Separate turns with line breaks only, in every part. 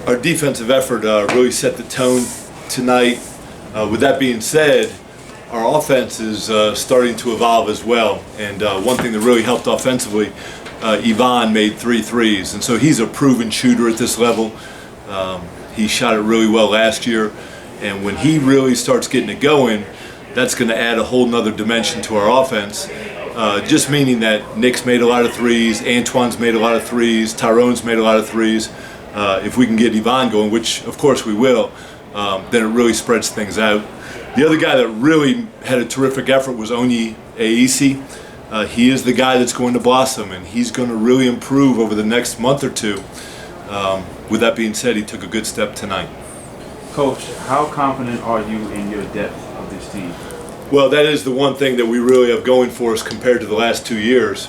Our defensive effort really set the tone tonight. With that being said, our offense is starting to evolve as well. And one thing that really helped offensively, Ivan made 3 threes. And so he's a proven shooter at this level. He shot it really well last year. And when he really starts getting it going, that's going to add a whole nother dimension to our offense. Just meaning that Nick's made a lot of threes, Antoine's made a lot of threes, Tyrone's made a lot of threes. If we can get Ivan going, which of course we will, then it really spreads things out. The other guy that really had a terrific effort was Onyi Aisi. He is the guy that's going to blossom, and he's going to really improve over the next month or two. With that being said, he took a good step tonight.
Coach, how confident are you in your depth of this team?
Well, that is the one thing that we really have going for us compared to the last 2 years.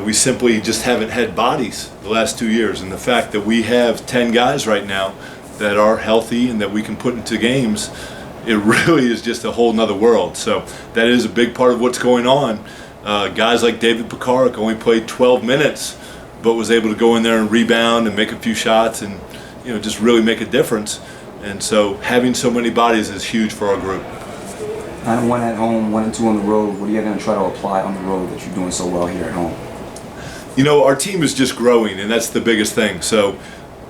We simply just haven't had bodies the last 2 years, and the fact that we have 10 guys right now that are healthy and that we can put into games, it really is just a whole nother world. So that is a big part of what's going on. Guys like David Pekarik only played 12 minutes, but was able to go in there and rebound and make a few shots and just really make a difference. And so having so many bodies is huge for our group.
9-1 at home, 1-2 on the road. What are you going to try to apply on the road that you're doing so well here at home?
Our team is just growing, and that's the biggest thing. So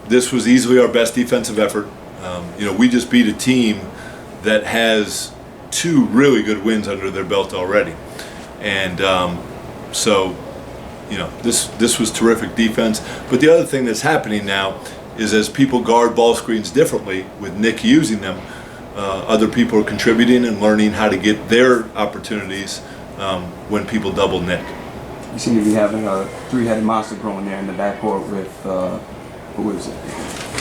this was easily our best defensive effort. We just beat a team that has 2 really good wins under their belt already. And this was terrific defense. But the other thing that's happening now is as people guard ball screens differently, with Nick using them, other people are contributing and learning how to get their opportunities when people double Nick.
You seem to be having a 3-headed monster growing there in the backcourt with, who is it?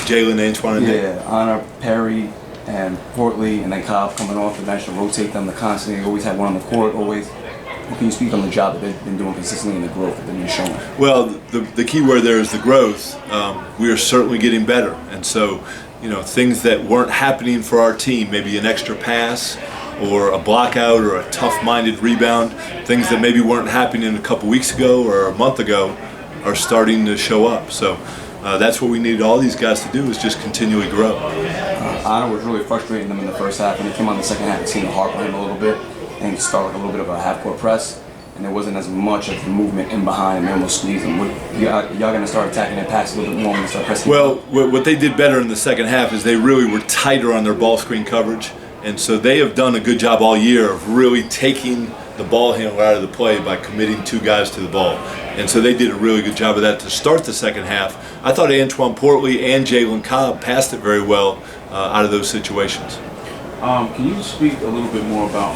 Jalen, Antoine, and Nick.
Yeah, Honor, Perry, and Portley, and then Cobb coming off the bench to rotate them to constantly always have one on the court, always. What can you speak on the job that they've been doing consistently in the growth that they've been showing?
Well, the key word there is the growth. We are certainly getting better. And so, things that weren't happening for our team, maybe an extra pass or a blockout or a tough-minded rebound, things that maybe weren't happening a couple weeks ago or a month ago are starting to show up. So that's what we needed all these guys to do, is just continually grow.
Honor was really frustrating them in the first half, and he came on the second half and seemed to harp on him a little bit and start like a little bit of a half-court press, and there wasn't as much of the movement in behind, and they almost squeezed him. Y'all going to start attacking that pass a little bit more when you start pressing?
Well, what they did better in the second half is they really were tighter on their ball screen coverage, and so they have done a good job all year of really taking the ball handler out of the play by committing 2 guys to the ball. And so they did a really good job of that to start the second half. I thought Antoine Portley and Jalen Cobb passed it very well out of those situations.
Can you speak a little bit more about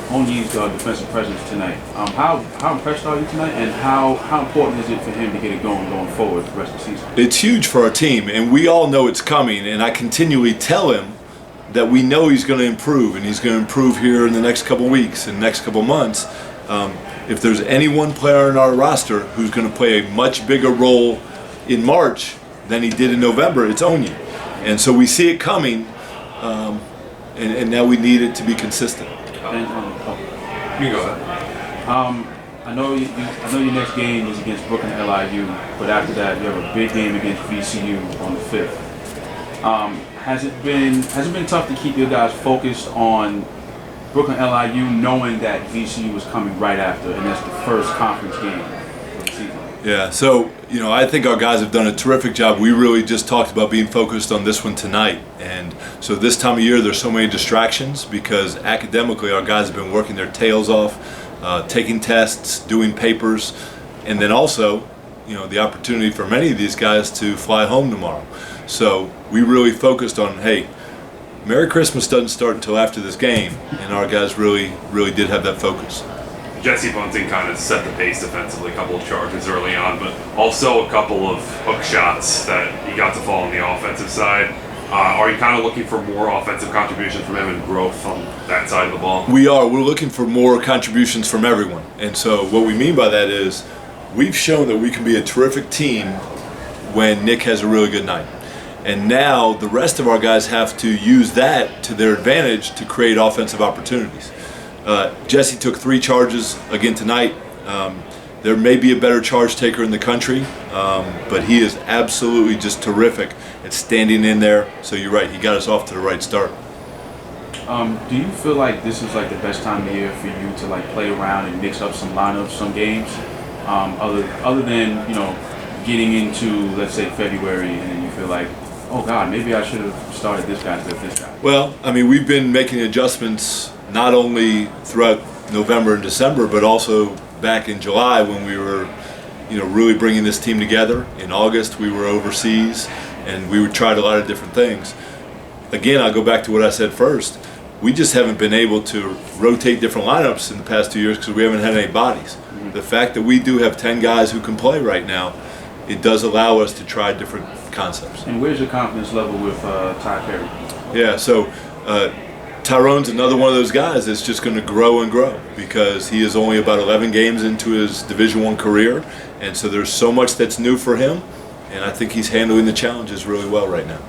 Onyi's defensive presence tonight? How impressed are you tonight, and how important is it for him to get it going forward the rest of the season?
It's huge for our team, and we all know it's coming, and I continually tell him that we know he's going to improve, and he's going to improve here in the next couple weeks and next couple months. If there's any one player in our roster who's going to play a much bigger role in March than he did in November, it's Onyi. And so we see it coming, and now we need it to be consistent.
You go ahead. I know your next game is against Brooklyn LIU, but after that you have a big game against VCU on the 5th. Has it been tough to keep your guys focused on Brooklyn LIU, knowing that VCU was coming right after, and that's the first conference game of the season?
Yeah, so I think our guys have done a terrific job. We really just talked about being focused on this one tonight, and so this time of year there's so many distractions because academically our guys have been working their tails off, taking tests, doing papers, and then also the opportunity for many of these guys to fly home tomorrow. So we really focused on, hey, Merry Christmas doesn't start until after this game, and our guys really did have that focus.
Jesse Bunting kind of set the pace defensively, a couple of charges early on, but also a couple of hook shots that he got to fall on the offensive side. Are you kind of looking for more offensive contributions from him and growth on that side of the ball?
We are. We're looking for more contributions from everyone. And so what we mean by that is we've shown that we can be a terrific team when Nick has a really good night. And now the rest of our guys have to use that to their advantage to create offensive opportunities. Jesse took 3 charges again tonight. there may be a better charge taker in the country, but he is absolutely just terrific at standing in there. So you're right, he got us off to the right start.
Do you feel like this is like the best time of year for you to like play around and mix up some lineups, some games, other than, you know, getting into, let's say, February, and then you feel like, oh God, maybe I should have started this guy instead of this guy?
Well, I mean, we've been making adjustments not only throughout November and December, but also back in July when we were, you know, really bringing this team together. In August, we were overseas, and we tried a lot of different things. Again, I'll go back to what I said first. We just haven't been able to rotate different lineups in the past 2 years because we haven't had any bodies. The fact that we do have 10 guys who can play right now, it does allow us to try different concepts.
And where's your confidence level with Ty Perry?
Yeah, so Tyrone's another one of those guys that's just going to grow and grow because he is only about 11 games into his Division I career, and so there's so much that's new for him, and I think he's handling the challenges really well right now.